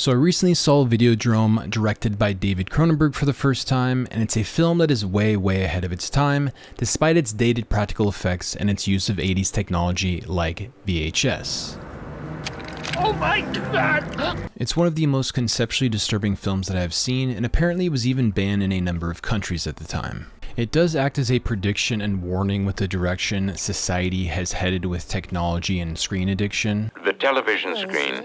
So I recently saw Videodrome, directed by David Cronenberg for the first time, and it's a film that is way ahead of its time, despite its dated practical effects and its use of 80s technology like VHS. Oh my God! It's one of the most conceptually disturbing films that I have seen, and apparently it was even banned in a number of countries at the time. It does act as a prediction and warning with the direction society has headed with technology and screen addiction. The television screen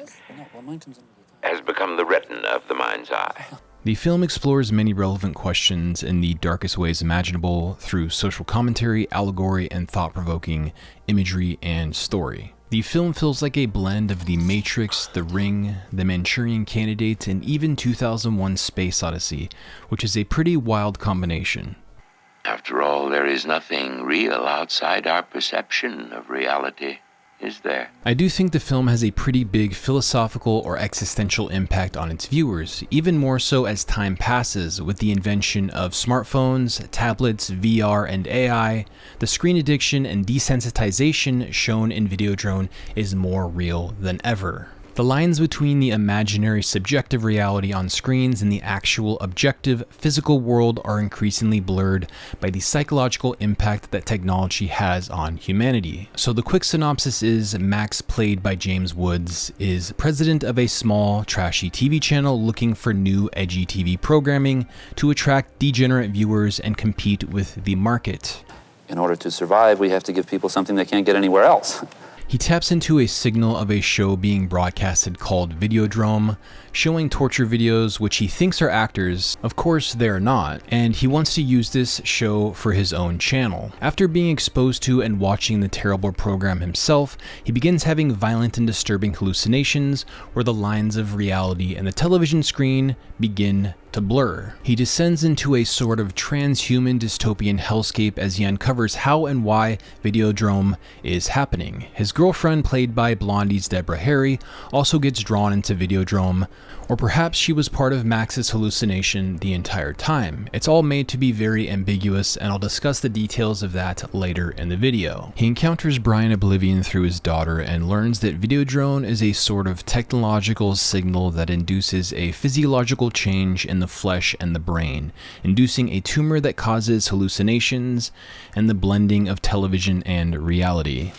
has become the retina of the mind's eye. The film explores many relevant questions in the darkest ways imaginable through social commentary, allegory, and thought-provoking imagery and story. The film feels like a blend of The Matrix, The Ring, The Manchurian Candidate, and even 2001: Space Odyssey, which is a pretty wild combination. After all, there is nothing real outside our perception of reality, is there? I do think the film has a pretty big philosophical or existential impact on its viewers, even more so as time passes with the invention of smartphones, tablets, VR, and AI. The screen addiction and desensitization shown in Videodrome is more real than ever. The lines between the imaginary subjective reality on screens and the actual objective physical world are increasingly blurred by the psychological impact that technology has on humanity. So the quick synopsis is Max, played by James Woods, is president of a small, trashy TV channel looking for new, edgy TV programming to attract degenerate viewers and compete with the market. In order to survive, we have to give people something they can't get anywhere else. He taps into a signal of a show being broadcasted called Videodrome, showing torture videos which he thinks are actors. Of course, they're not, and he wants to use this show for his own channel. After being exposed to and watching the terrible program himself, he begins having violent and disturbing hallucinations where the lines of reality and the television screen begin to blur. He descends into a sort of transhuman dystopian hellscape as he uncovers how and why Videodrome is happening. His girlfriend, played by Blondie's Deborah Harry, also gets drawn into Videodrome, or perhaps she was part of Max's hallucination the entire time. It's all made to be very ambiguous, and I'll discuss the details of that later in the video. He encounters Brian Oblivion through his daughter and learns that Videodrome is a sort of technological signal that induces a physiological change in the flesh and the brain, inducing a tumor that causes hallucinations and the blending of television and reality.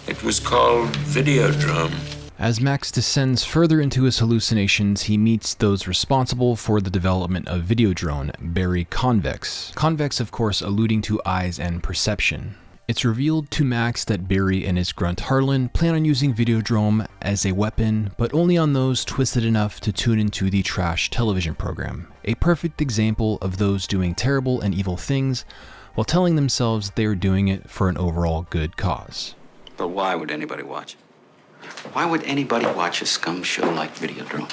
It was called Videodrome. As Max descends further into his hallucinations, he meets those responsible for the development of Videodrome, Barry Convex. Convex, of course, alluding to eyes and perception. It's revealed to Max that Barry and his grunt Harlan plan on using Videodrome as a weapon, but only on those twisted enough to tune into the trash television program. A perfect example of those doing terrible and evil things while telling themselves they are doing it for an overall good cause. But why would anybody watch? Why would anybody watch a scum show like Videodrome?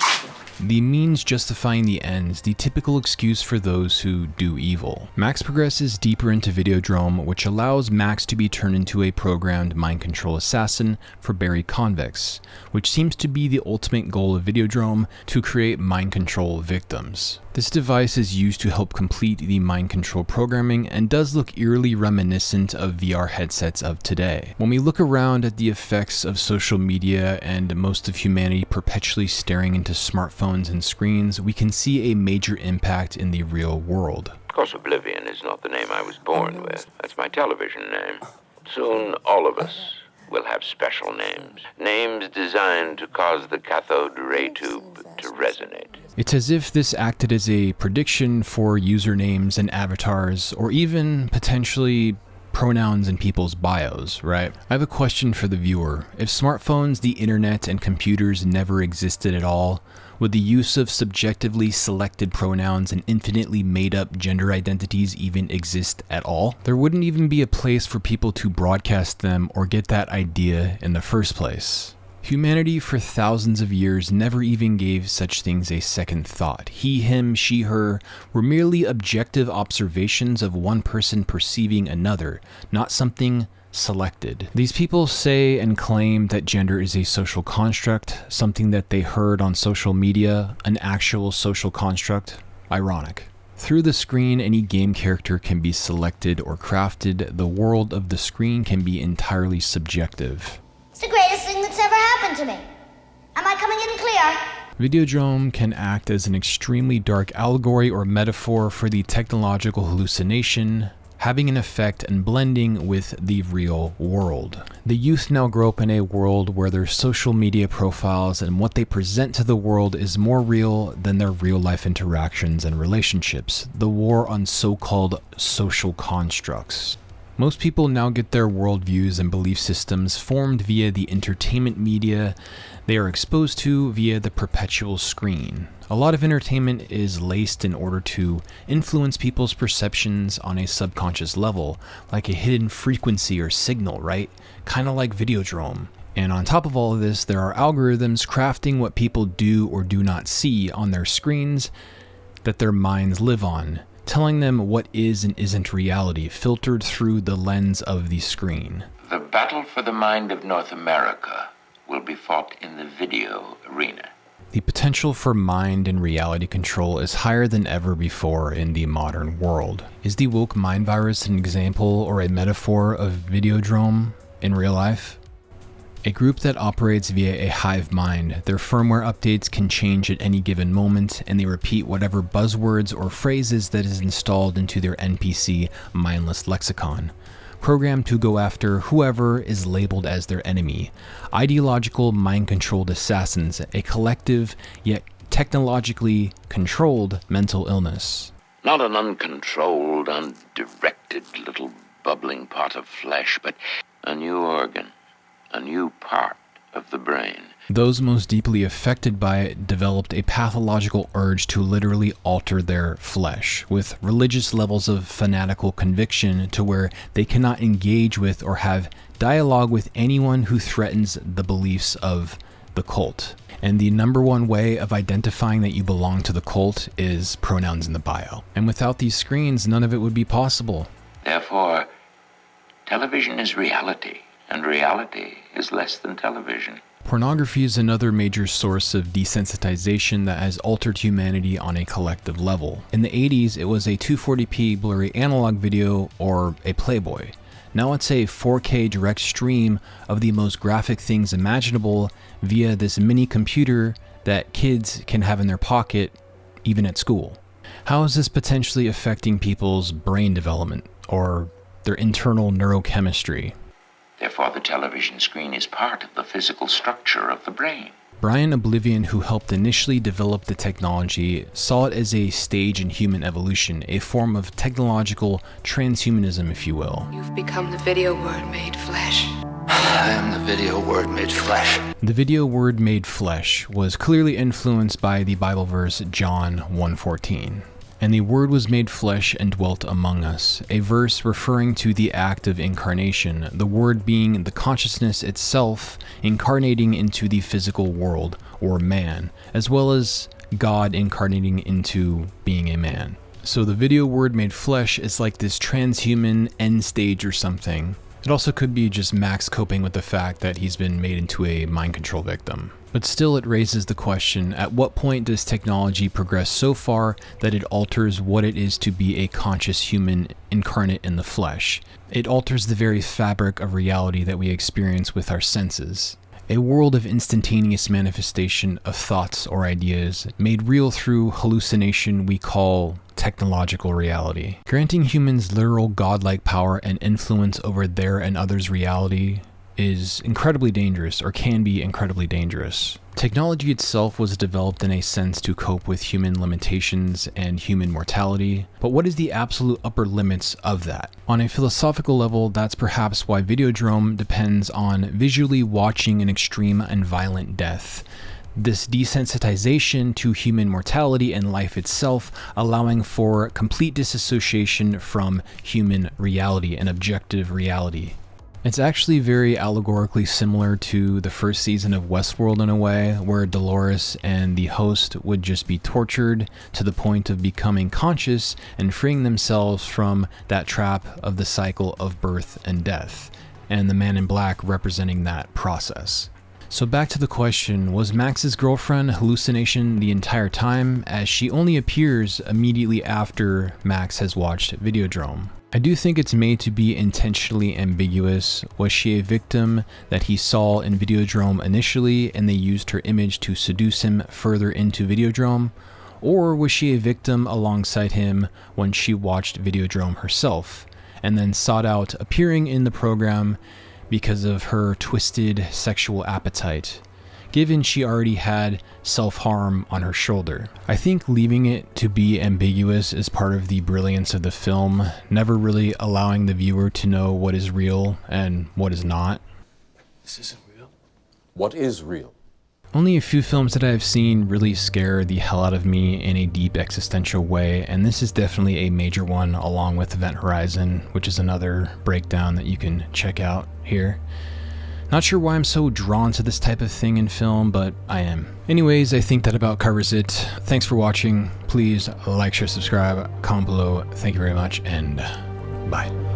The means justifying the ends, the typical excuse for those who do evil. Max progresses deeper into Videodrome, which allows Max to be turned into a programmed mind control assassin for Barry Convex, which seems to be the ultimate goal of Videodrome, to create mind control victims. This device is used to help complete the mind control programming and does look eerily reminiscent of VR headsets of today. When we look around at the effects of social media and most of humanity perpetually staring into smartphones and screens, we can see a major impact in the real world. Of course, Oblivion is not the name I was born with. That's my television name. Soon, all of us will have special names. Names designed to cause the cathode ray tube to resonate. It's as if this acted as a prediction for usernames and avatars, or even potentially pronouns in people's bios, right? I have a question for the viewer. If smartphones, the internet, and computers never existed at all, would the use of subjectively selected pronouns and infinitely made-up gender identities even exist at all? There wouldn't even be a place for people to broadcast them or get that idea in the first place. Humanity for thousands of years never even gave such things a second thought. He, him, she, her were merely objective observations of one person perceiving another, not something selected. These people say and claim that gender is a social construct, something that they heard on social media, an actual social construct. Ironic. Through the screen, any game character can be selected or crafted. The world of the screen can be entirely subjective. It's the greatest thing that's ever happened to me. Am I coming in clear? Videodrome can act as an extremely dark allegory or metaphor for the technological hallucination, having an effect and blending with the real world. The youth now grow up in a world where their social media profiles and what they present to the world is more real than their real life interactions and relationships. The war on so-called social constructs. Most people now get their worldviews and belief systems formed via the entertainment media they are exposed to via the perpetual screen. A lot of entertainment is laced in order to influence people's perceptions on a subconscious level, like a hidden frequency or signal, right? Kind of like Videodrome. And on top of all of this, there are algorithms crafting what people do or do not see on their screens that their minds live on, telling them what is and isn't reality, filtered through the lens of the screen. The battle for the mind of North America will be fought in the video arena. The potential for mind and reality control is higher than ever before in the modern world. Is the woke mind virus an example or a metaphor of Videodrome in real life? A group that operates via a hive mind, their firmware updates can change at any given moment, and they repeat whatever buzzwords or phrases that is installed into their NPC mindless lexicon, programmed to go after whoever is labeled as their enemy. Ideological mind-controlled assassins, a collective yet technologically controlled mental illness. Not an uncontrolled, undirected little bubbling pot of flesh, but a new organ, a new part of the brain. Those most deeply affected by it developed a pathological urge to literally alter their flesh, with religious levels of fanatical conviction to where they cannot engage with or have dialogue with anyone who threatens the beliefs of the cult. And the number one way of identifying that you belong to the cult is pronouns in the bio. And without these screens, none of it would be possible. Therefore, television is reality, and reality is less than television. Pornography is another major source of desensitization that has altered humanity on a collective level. In the 80s, it was a 240p blurry analog video or a Playboy. Now it's a 4K direct stream of the most graphic things imaginable via this mini computer that kids can have in their pocket, even at school. How is this potentially affecting people's brain development or their internal neurochemistry? Therefore, the television screen is part of the physical structure of the brain. Brian Oblivion, who helped initially develop the technology, saw it as a stage in human evolution, a form of technological transhumanism, if you will. You've become the video word made flesh. I am the video word made flesh. The video word made flesh was clearly influenced by the Bible verse John 1:14. And the Word was made flesh and dwelt among us, a verse referring to the act of incarnation, the Word being the consciousness itself incarnating into the physical world, or man, as well as God incarnating into being a man. So the video word made flesh is like this transhuman end stage or something. It also could be just Max coping with the fact that he's been made into a mind control victim. But still, it raises the question, at what point does technology progress so far that it alters what it is to be a conscious human incarnate in the flesh? It alters the very fabric of reality that we experience with our senses. A world of instantaneous manifestation of thoughts or ideas made real through hallucination we call technological reality. Granting humans literal godlike power and influence over their and others' reality is incredibly dangerous, or can be incredibly dangerous. Technology itself was developed in a sense to cope with human limitations and human mortality, but what is the absolute upper limits of that? On a philosophical level, that's perhaps why Videodrome depends on visually watching an extreme and violent death. This desensitization to human mortality and life itself, allowing for complete disassociation from human reality and objective reality. It's actually very allegorically similar to the first season of Westworld in a way, where Dolores and the host would just be tortured to the point of becoming conscious and freeing themselves from that trap of the cycle of birth and death, and the man in black representing that process. So back to the question, was Max's girlfriend a hallucination the entire time, as she only appears immediately after Max has watched Videodrome? I do think it's made to be intentionally ambiguous. Was she a victim that he saw in Videodrome initially and they used her image to seduce him further into Videodrome? Or was she a victim alongside him when she watched Videodrome herself and then sought out appearing in the program because of her twisted sexual appetite, given she already had self-harm on her shoulder? I think leaving it to be ambiguous is part of the brilliance of the film, never really allowing the viewer to know what is real and what is not. This isn't real. What is real? Only a few films that I've seen really scare the hell out of me in a deep existential way, and this is definitely a major one, along with Event Horizon, which is another breakdown that you can check out here. Not sure why I'm so drawn to this type of thing in film, but I am. Anyways, I think that about covers it. Thanks for watching. Please like, share, subscribe, comment below. Thank you very much, and bye.